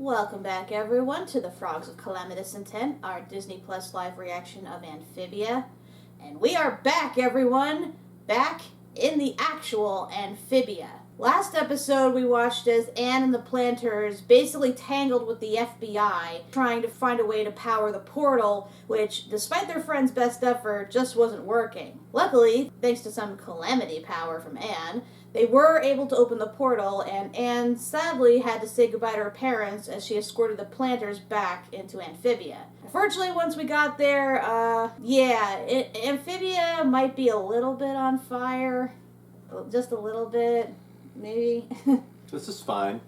Welcome back, everyone, to the Frogs of Calamitous Intent, our Disney Plus live reaction of Amphibia. And we are back, everyone, back in the actual Amphibia. Last episode, we watched as Anne and the Plantars basically tangled with the FBI, trying to find a way to power the portal, which, despite their friend's best effort, just wasn't working. Luckily, thanks to some calamity power from Anne, they were able to open the portal, and Anne sadly had to say goodbye to her parents as she escorted the Plantars back into Amphibia. Unfortunately, once we got there, Amphibia might be a little bit on fire. Just a little bit, maybe. This is fine.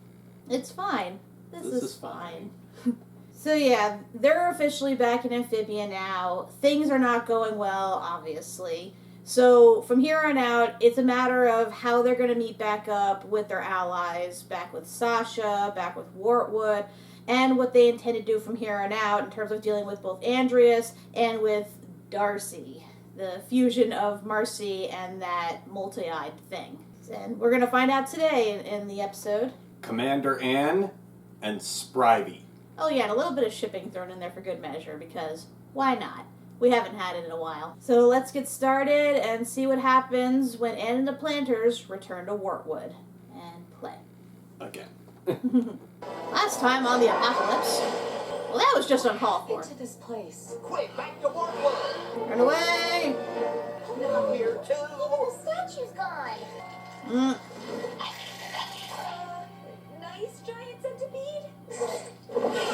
It's fine. This is fine. So yeah, they're officially back in Amphibia now. Things are not going well, obviously. So from here on out, it's a matter of how they're going to meet back up with their allies, back with Sasha, back with Wartwood, and what they intend to do from here on out in terms of dealing with both Andreas and with Darcy, the fusion of Marcy and that multi-eyed thing. And we're going to find out today in the episode. Commander Anne and Sprivy. Oh yeah, and a little bit of shipping thrown in there for good measure, because why not? We haven't had it in a while. So let's get started and see what happens when Anne and the Plantars return to Wartwood and play. Again. Last time on the Apocalypse, well, that was just uncalled for. Into this place. Quick, back to Wartwood! Run away! I'm here too! The statue's gone. Nice giant centipede.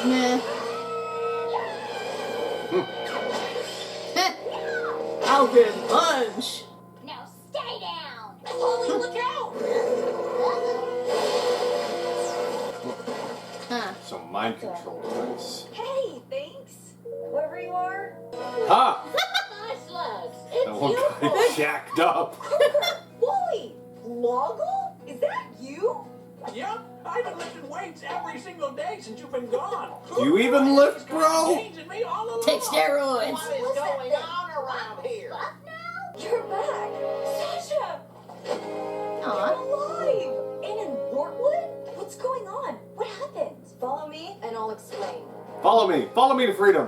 Meh. Falcon, punch! Now stay down. Holy, look out! Huh. Some mind control device. Hey, thanks. Whoever you are. Ha! Nice slugs. That one guy jacked up. Wooly. Loggle? Is that you? Yep, I've been lifting weights every single day since you've been gone. Do you even lift, bro? Changing me all along. Take steroids! What is going on around here? What now? You're back. Sasha! Aw. You're alive! And in Wartwood? What's going on? What happened? Follow me and I'll explain. Follow me. Follow me to freedom.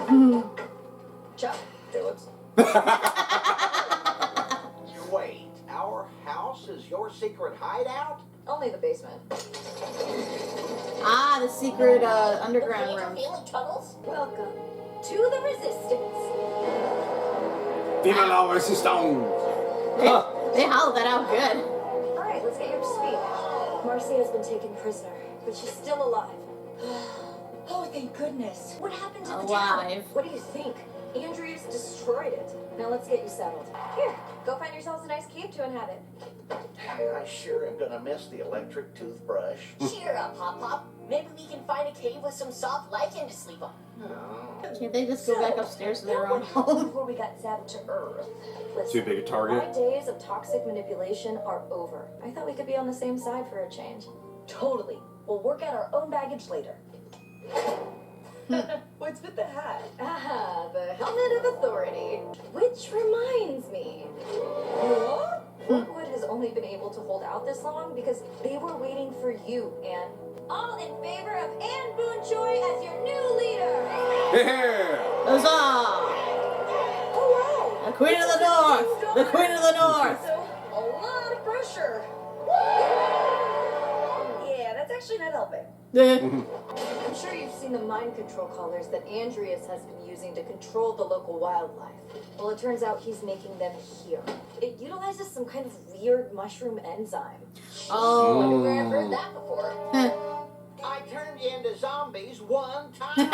Chuck? Do it. Wait, our house is your secret hideout? Only the basement. Ah, the secret underground room. Feeling troubles? Welcome to the Resistance. Viva la resistance! They howled that out good. Alright, let's get you up to speed. Marcy has been taken prisoner, but she's still alive. Oh, thank goodness. What happened to the Alive. town? What do you think? Andreas destroyed it. Now let's get you settled. Here, go find yourselves a nice cave to inhabit. I sure am gonna miss the electric toothbrush. Cheer up, Hop Hop. Maybe we can find a cave with some soft lichen to sleep on. Oh. Can't they just go back upstairs to their own home? Before we got zapped to Earth. Listen, Too big a target? my days of toxic manipulation are over. I thought we could be on the same side for a change. Totally. We'll work out our own baggage later. What's with the hat? Ah, the helmet of authority. Which reminds me. What? Wartwood has only been able to hold out this long because they were waiting for you, Anne. All in favor of Anne Boone Choi as your new leader. Yeah! Huzzah! Oh, wow. The Queen of the North! The Queen of the North! So, a lot of pressure. Yeah, that's actually not helping. I'm sure you've seen the mind control collars that Andreas has been using to control the local wildlife. Well, it turns out he's making them here. It utilizes some kind of weird mushroom enzyme. Oh. Where I've heard that before. I turned you into zombies one time.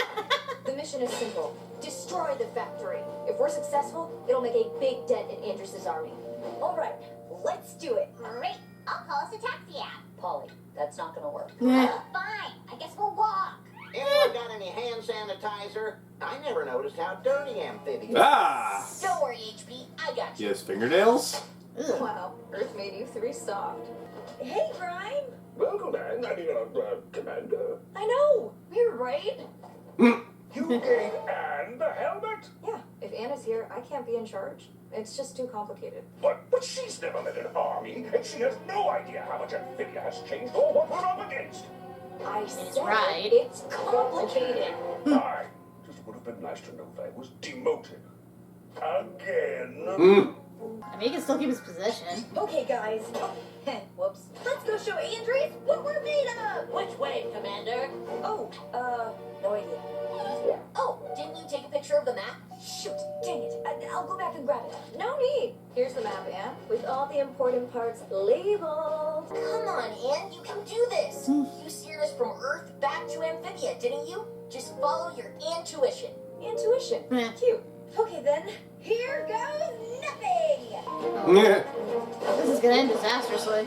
The mission is simple. Destroy the factory. If we're successful, it'll make a big dent in Andreas' army. All right, let's do it. Great. I'll call us a taxi app. Polly, that's not gonna work. Yeah. Fine. I guess we'll walk. Anyone got any hand sanitizer? I never noticed how dirty Amphibia is. Ah! Don't worry, HP. I got you. Yes, fingernails? Ugh. Wow, Earth made you three soft. Hey, Grime. Welcome, Anne. Commander. I know. We're right. You gave Anne the helmet? Yeah, if Anna's here, I can't be in charge. It's just too complicated. But she's never led an army, and she has no idea how much Amphibia has changed or what we're up against. I said right. it's complicated. I just would have been nice to know that I was demoted. Again. I mean, he can still keep his position. Okay, guys. Whoops. Let's go show Andres what we're made of. Which way, Commander? Oh, no idea. Oh, didn't you take a picture of the map? Shoot, dang it. I'll go back and grab it. No need. Here's the map, Anne, with all the important parts labeled. Come on, Anne, you can do this. You steered us from Earth back to Amphibia, didn't you? Just follow your intuition. Intuition. Yeah. Cute. Okay, then. Here goes nothing. Yeah. This is gonna end disastrously.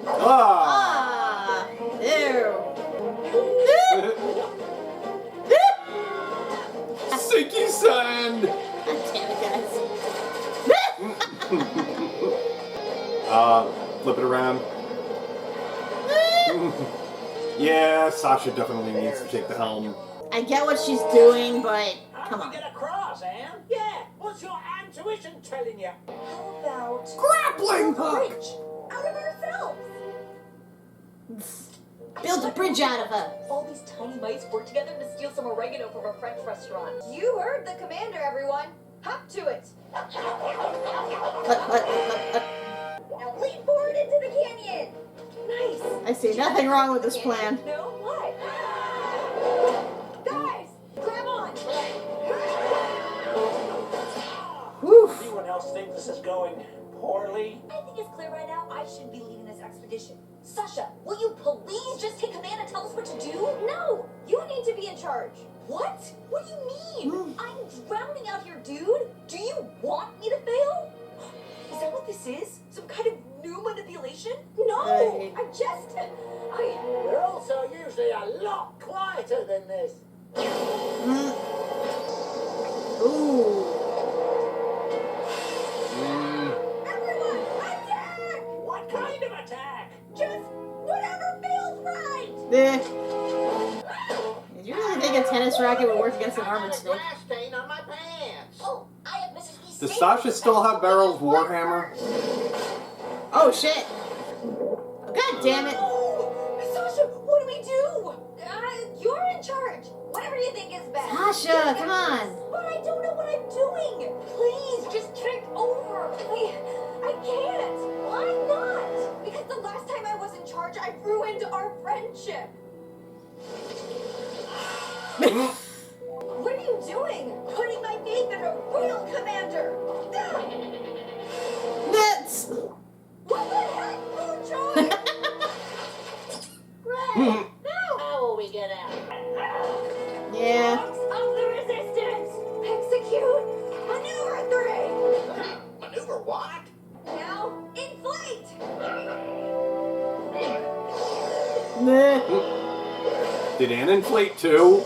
Ah. Ah! Ew. Sinky sand. God damn it, guys. Flip it around. Yeah, Sasha definitely needs to take the helm. I get what she's doing, but come on. Get across, Anne? Yeah. What's your intuition telling you? How about Grappling a hook. bridge out of ourselves? Build a bridge out of her. All these tiny mice work together to steal some oregano from a French restaurant. You heard the commander, everyone. Hop to it. Now leap forward into the canyon. Nice. I see nothing wrong with this plan. No, what? Guys, grab on. Woof. Anyone else think this is going poorly? I think it's clear right now I should be leading this expedition. Sasha, will you please just take command and tell us what to do? No, you need to be in charge. What? What do you mean? I'm drowning out here, dude. Do you want me to fail? Is that what this is? Some kind of new manipulation? No, Hey. They're also usually a lot quieter than this. Ooh. Everyone, attack! What kind of attack? Just whatever feels right. Eh. Did you really think a tennis racket would work against an I got armored a snake? grass stain on my pants. Oh, I have Mrs. B's Does Sasha still have Barrel's warhammer? Oh shit. Oh, God damn it. Sasha, what do we do? You're in charge. Whatever you think is best. Sasha, come on. But I don't know what I'm doing. Please, just take over. I can't. Why not? Because the last time I was in charge, I ruined our friendship. What are you doing? Putting my faith in a real commander. That's. What the heck, Moonshine? Ray, no! How will we get out? Yeah. Frogs of the resistance! Execute maneuver 3! Maneuver what? Now, inflate! Meh. Did Anne inflate too?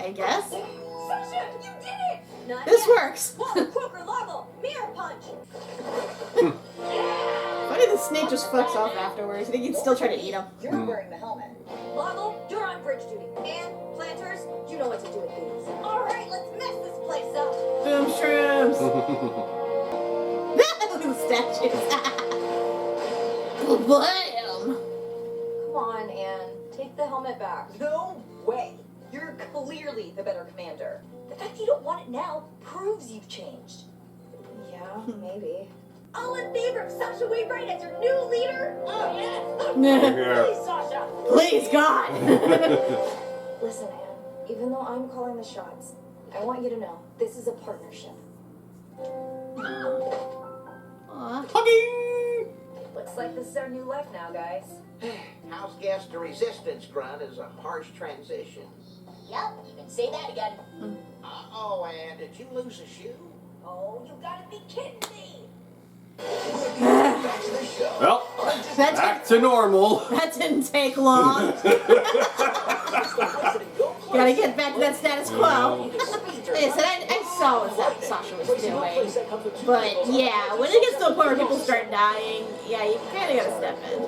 I guess. Sasha, you did it! Not This yet. works. Whoa, Croaker Larval, mirror punch! Why did the snake just fucks off afterwards? You think he'd still try to eat him? You're wearing the helmet. Larval, you're on bridge duty. And, Plantars, you know what to do with these. Alright, let's mess this place up! Boom shrooms. Look at the statues. Blam. Come on, Anne. Take the helmet back. No way. You're clearly the better commander. The fact you don't want it now proves you've changed. Yeah, maybe. All in favor of Sasha Wainwright as your new leader? Oh, yes. Yeah. Please, Sasha. Please, God. Listen, Anne, even though I'm calling the shots, I want you to know this is a partnership. Aw. Hugging! Looks like this is our new life now, guys. House guest to resistance grunt is a harsh transition. Yep, you can say that again. Uh-oh, Anne, did you lose a shoe? Oh, you gotta be kidding me. Well, That, back to normal. that didn't take long. Gotta get back to that status quo. Like I said, I saw what Sasha was doing. But yeah, when it gets to a point where people start dying, yeah, you kind of gotta step in.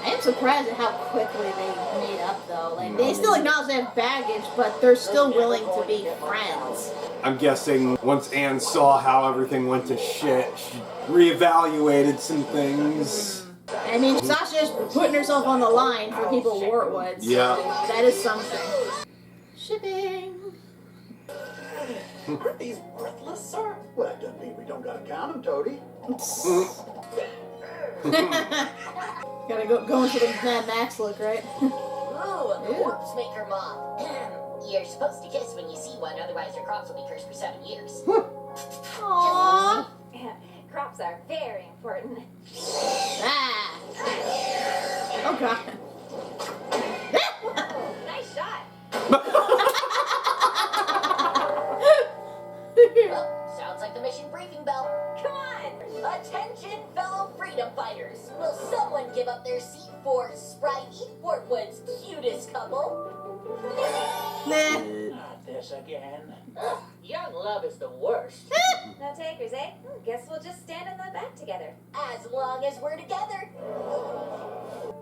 I am surprised at how quickly they made up, though. Like, they still acknowledge they have baggage, but they're still willing to be friends. I'm guessing once Anne saw how everything went to shit, she reevaluated some things. I mean, Sasha's putting herself on the line for people Wartwood. So Yeah. that is something. Shipping. Aren't these worthless, sir? Well, that doesn't mean we don't gotta count them, Toady. Gotta go into the Mad Max look, right? Ooh, a corpse maker moth. You're supposed to kiss when you see one, otherwise your crops will be cursed for 7 years. Aww. Crops are very important. Ah. Oh god. Nice shot. Well, sounds like the mission briefing bell. Come on! Attention, fellow freedom fighters! Will someone give up their seat for Sprivy, Wartwood's cutest couple? Nah. Not this again. Young love is the worst. No takers, eh? Guess we'll just stand in the back together. As long as we're together.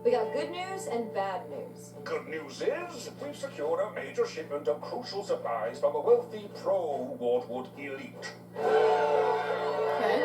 We got good news and bad news. Good news is, we've secured a major shipment of crucial supplies from a wealthy pro-Wartwood elite. Okay.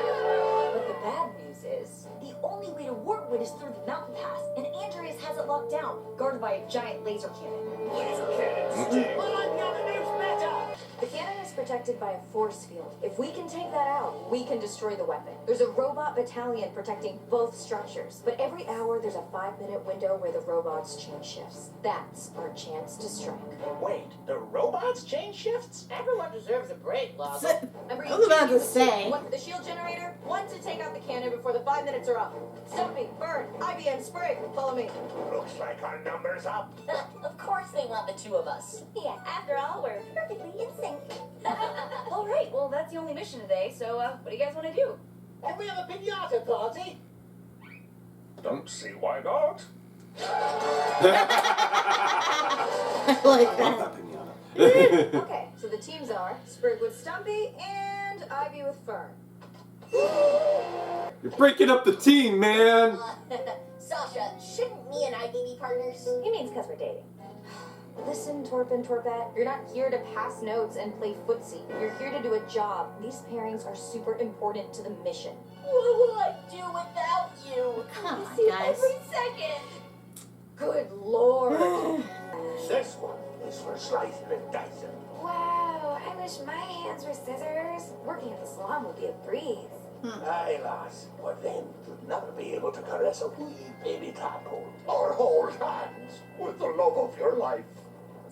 But the bad news is, The only way to Wartwood is through the mountain pass, and Andreas has it locked down, guarded by a giant laser cannon. Laser cannons, Jake. Well, I've got the news better. the cannon is protected by a force field. If we can take that out, we can destroy the weapon. There's a robot battalion protecting both structures. But every hour, there's a 5-minute window where the robots change shifts. That's our chance to strike. Wait, the robots change shifts? Everyone deserves a break, Loki. I was about to say. One for the shield generator, one to take out the cannon before the 5 minutes are up. Stumpy, Bird, Ivy, and Sprig, follow me. Looks like our number's up. Of course they want the two of us. Yeah, after all, we're perfectly in sync. All right, well, that's the only mission today, so what do you guys want to do? Can we have a pinata party? Don't see why not. I like I love that. that pinata. Okay, so the teams are Sprig with Stumpy and Ivy with Fern. You're breaking up the team, man. Sasha, shouldn't me and Ivy be partners? He means because we're dating. Listen, Torp and Torpette, you're not here to pass notes and play footsie. You're here to do a job. These pairings are super important to the mission. What will I do without you? Come on, See you guys. every second. Good lord. This one is for slicing and dicing. Wow, I wish my hands were scissors. Working at the salon would be a breeze. Aye, lass, but then you'd never be able to caress a wee baby tadpole or hold hands with the love of your life.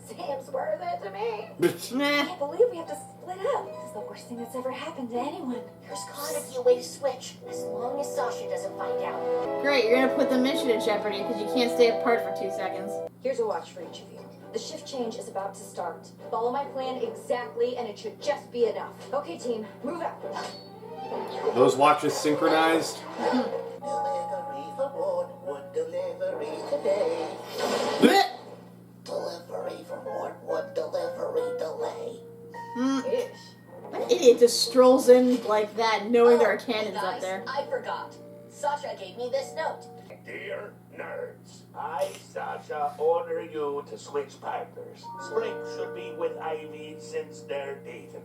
Seems worth it to me. I Nah. can't believe we have to split up. This is the worst thing that's ever happened to anyone. There's gotta be a way to switch, as long as Sasha doesn't find out. Great, you're gonna put the mission in jeopardy because you can't stay apart for 2 seconds. Here's a watch for each of you. The shift change is about to start. Follow my plan exactly, and it should just be enough. Okay, team, move out. Those watches synchronized. Delivery for Wartwood, delivery today. Delivery from Wartwood, delivery delay. Ish. That idiot just strolls in like that, knowing there are cannons guys, up there. I forgot. Sasha gave me this note. Dear nerds, I, Sasha, order you to switch partners. Sprig should be with Ivy since they're dating.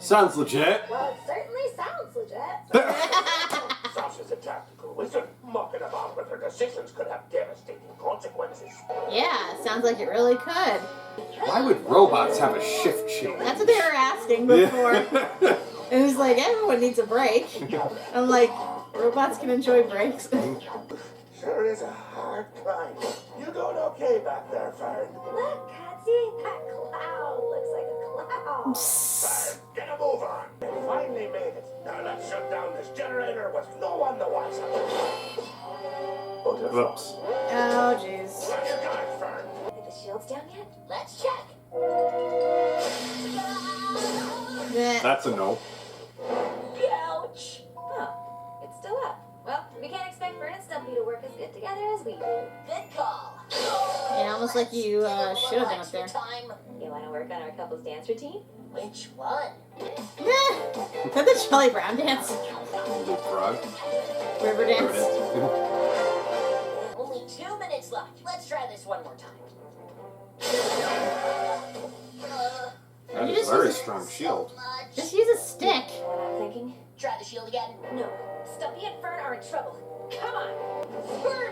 Sounds legit. Well, it certainly sounds legit. Sasha's a tactical wizard. Mucking about with her decisions could have devastating consequences. Yeah, sounds like it really could. Why would robots have a shift change? That's what they were asking before. It was like, everyone needs a break. I'm like, robots can enjoy breaks. Sure is a hard climb. You doing okay back there, Fern? Look, Patsy, that cloud looks like a cloud. Fern, get a move on. They finally made it. Now let's shut down this generator with no one the wiser. Whoops. Oh, jeez. What you got, Fern? Are the shields down yet? Let's check. Meh. That's a no. Ouch. Oh, it's still up. Well, we can't expect Fern and Stumpy to work as good together as we do. Good call. Yeah, almost like you should have been up there. Time. You want to work on our couple's dance routine? Which one? Meh. Is that the Charlie Brown dance? Little frog. River dance? Only 2 minutes left. Let's try this one more time. That You is just a very use- strong shield. Much. Just use a stick. You know what I'm thinking? Try the shield again. No. Stumpy and Fern are in trouble. Come on. Fern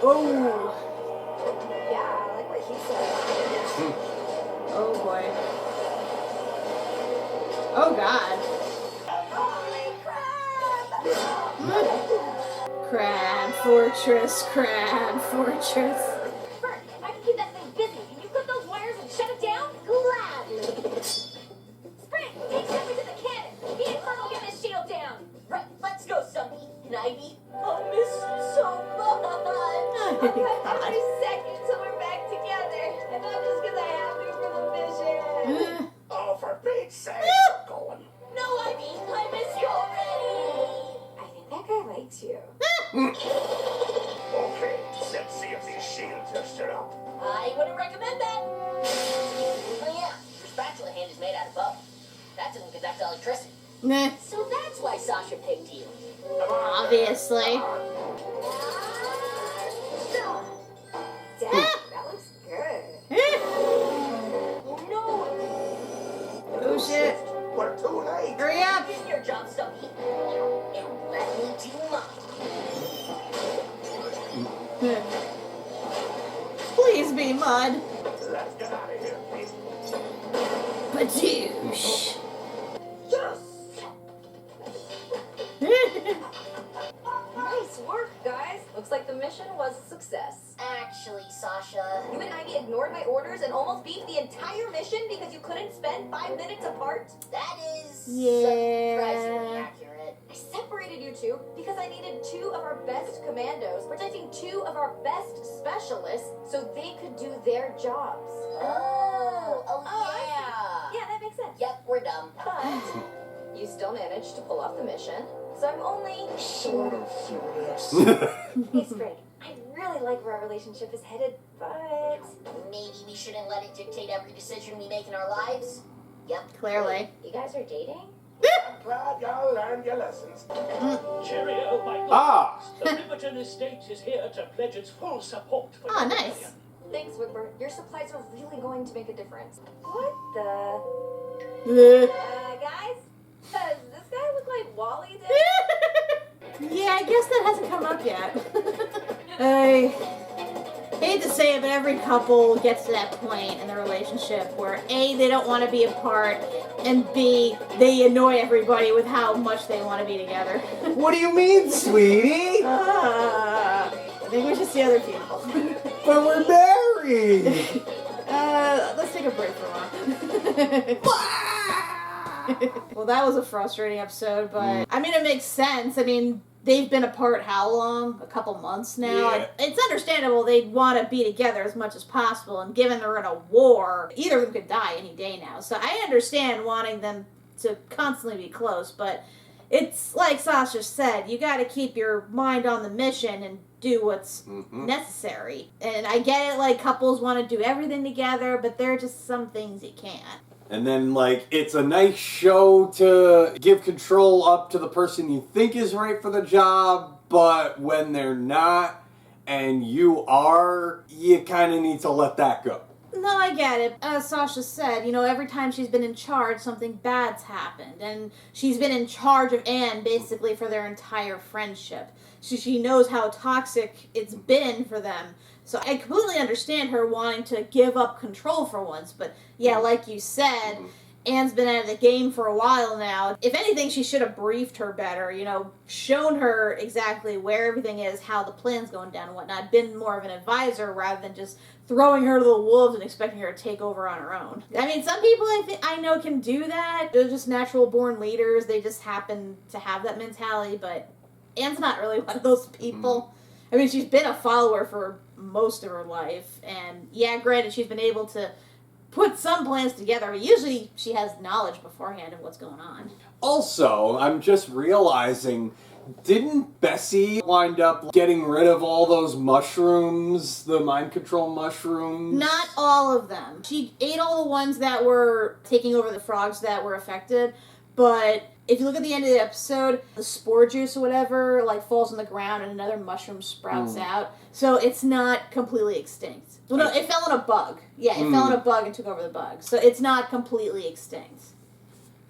Oh. Yeah, like what he said. Oh boy. Oh god. Holy crap! Crab Fortress, Crab Fortress. Bert, if I can keep that thing busy, can you cut those wires and shut it down? Gladly. Sprig, take Stumpy to the cannon. He and Kurt will get his shield down. Right, let's go, Stumpy and Ivy. I'll miss you so much. Oh I'll cut god. every second till we're back together. And not just because I have to for the mission. Oh, for Pete's sake, we're going. No, Ivy, I miss you already. I think that guy likes you. Okay, let's see if these shields are stood up. I wouldn't recommend that. Oh yeah, your spatula hand is made out of bubble. That doesn't conduct electricity. Nah, So that's why Sasha picked you. obviously. Dad, that looks good. Oh no! Oh shit. We're too late. Hurry up. Finish your job, Stumpy. And let me do mine. Please be Mud. Let's get out of here, Pete. Badoosh. Yes! Nice work, guys. Looks like the mission was a success. Actually, Sasha. You and Ivy ignored my orders and almost beat the entire mission because you couldn't spend 5 minutes apart. That is Yeah. surprisingly accurate. I separated you two because I needed 2 of our best commandos protecting 2 of our best specialists so they could do their jobs. Oh, I yeah. Yeah, that makes sense. Yep, we're dumb. But you still managed to pull off the mission, so I'm only Sort of furious. Hey, Sprig, I really like where our relationship is headed, but Maybe we shouldn't let it dictate every decision we make in our lives. Yep. Clearly. you guys are dating? I'm glad y'all learned your lessons. Cheerio, my good. Ah! The Riverton Estate is here to pledge its full support for Ah, your nice. rebellion. Thanks, Woodward. Your supplies are really going to make a difference. What the? Guys? Does this guy look like Wally did? Yeah, I guess that hasn't come up yet. I hate to say it, but every couple gets to that point in their relationship where A, they don't want to be apart, and B, they annoy everybody with how much they want to be together. What do you mean, sweetie? I think we should see other people. But we're married! Let's take a break for a while. Well, that was a frustrating episode, but I mean, it makes sense. I mean, they've been apart how long? A couple months now? Yeah. It's understandable they'd want to be together as much as possible, and given they're in a war, either of them could die any day now. So I understand wanting them to constantly be close, but it's like Sasha said, you got to keep your mind on the mission and do what's necessary. And I get it, like, couples want to do everything together, but there are just some things you can't. And then, like, it's a nice show to give control up to the person you think is right for the job, but when they're not, and you are, you kind of need to let that go. No, I get it. As Sasha said, you know, every time she's been in charge, something bad's happened. And she's been in charge of Anne, basically, for their entire friendship. So she knows how toxic it's been for them. So I completely understand her wanting to give up control for once. But, yeah, like you said, Anne's been out of the game for a while now. If anything, she should have briefed her better, you know, shown her exactly where everything is, how the plan's going down and whatnot, been more of an advisor rather than just throwing her to the wolves and expecting her to take over on her own. I mean, some people I know can do that. They're just natural born leaders. They just happen to have that mentality, but Anne's not really one of those people. I mean, she's been a follower for most of her life, and yeah, granted, she's been able to put some plans together, but usually she has knowledge beforehand of what's going on. Also, I'm just realizing, didn't Bessie wind up getting rid of all those mushrooms, the mind control mushrooms? Not all of them. She ate all the ones that were taking over the frogs that were affected, but if you look at the end of the episode, the spore juice or whatever, like, falls on the ground and another mushroom sprouts out. So it's not completely extinct. Well, no, it fell on a bug. Yeah, it fell on a bug and took over the bug. So it's not completely extinct.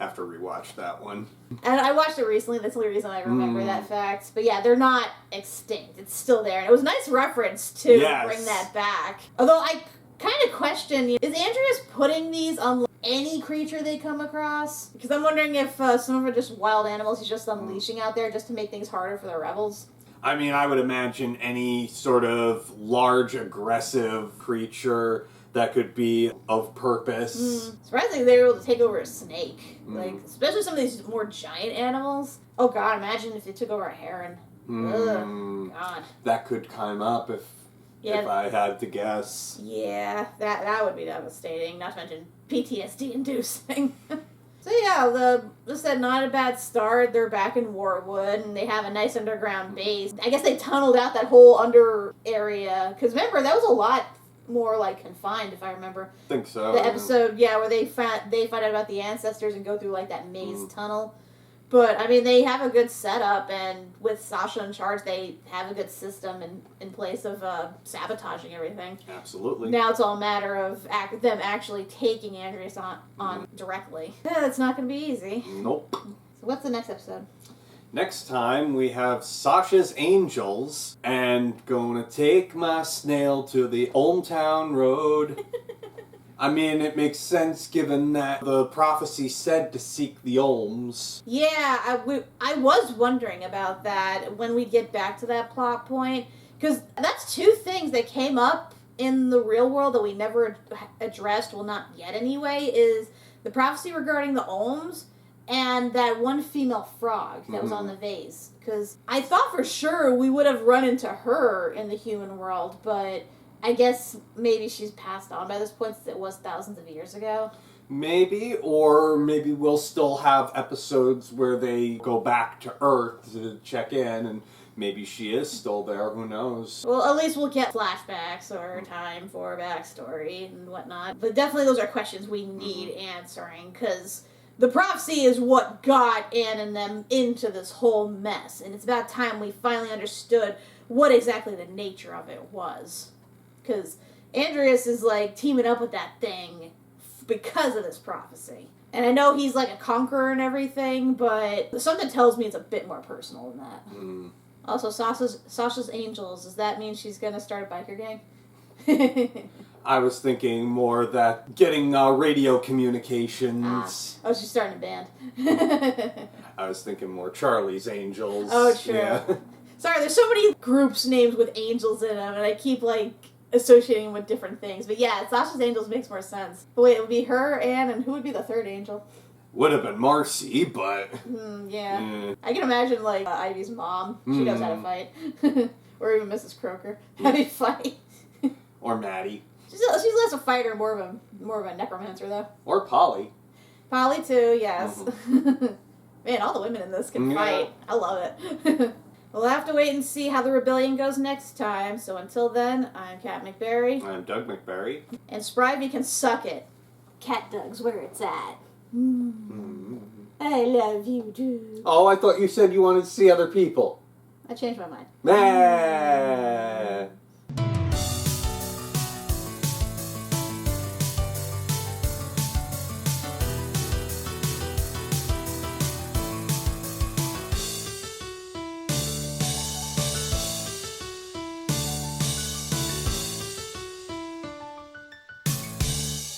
have to rewatch that one. And I watched it recently. That's the only reason I remember that fact. But yeah, they're not extinct. It's still there. And it was a nice reference to bring that back. Although I kind of question, is Andreas putting these on any creature they come across? Because I'm wondering if some of them are just wild animals he's just unleashing out there just to make things harder for the rebels. I mean, I would imagine any sort of large, aggressive creature that could be of purpose. Surprisingly, they were able to take over a snake. Like, especially some of these more giant animals. Oh god, imagine if they took over a heron. Ugh, god. That could come up if I had to guess. Yeah, that would be devastating. Not to mention PTSD inducing. So yeah, this said not a bad start. They're back in Wartwood, and they have a nice underground base. I guess they tunneled out that whole under area. Because remember, that was a lot more like confined, if I remember. I think so. The episode, where they find out about the ancestors and go through like that maze tunnel. But I mean, they have a good setup, and with Sasha in charge, they have a good system in place of sabotaging everything. Absolutely. Now it's all a matter of them actually taking Andreas on directly. Yeah, it's not going to be easy. Nope. So what's the next episode? Next time, we have Sasha's Angels, and gonna take my snail to the Hometown Road. I mean, it makes sense given that the prophecy said to seek the Olms. Yeah, I was wondering about that when we get back to that plot point, because that's two things that came up in the real world that we never addressed, well, not yet anyway, is the prophecy regarding the Olms, and that one female frog that was on the vase. Because I thought for sure we would have run into her in the human world, but I guess maybe she's passed on by this point since it was thousands of years ago. Maybe, or maybe we'll still have episodes where they go back to Earth to check in, and maybe she is still there, who knows. Well, at least we'll get flashbacks or time for backstory and whatnot. But definitely those are questions we need answering, because the prophecy is what got Anne and them into this whole mess, and it's about time we finally understood what exactly the nature of it was. Because Andreas is, like, teaming up with that thing because of this prophecy. And I know he's, like, a conqueror and everything, but something tells me it's a bit more personal than that. Also, Sasha's Angels, does that mean she's going to start a biker gang? I was thinking more that getting radio communications. Oh, she's starting a band. I was thinking more Charlie's Angels. Oh, true. Yeah. Sorry, there's so many groups named with angels in them, and I keep, like, associating with different things. But yeah, Sasha's Angels makes more sense. But wait, it would be her, Anne, and who would be the third angel? Would have been Marcy, but... Yeah. I can imagine, like, Ivy's mom. She knows how to fight. Or even Mrs. Croker. How do you fight? Or Maddie. She's less a fighter, more of a necromancer, though. Or Polly. Polly, too, yes. Man, all the women in this can fight. I love it. We'll have to wait and see how the rebellion goes next time. So until then, I'm Kat MacBerrie. I'm Doug MacBerrie. And Sprivy can suck it. Cat Doug's where it's at. I love you, dude. Oh, I thought you said you wanted to see other people. I changed my mind. Nah.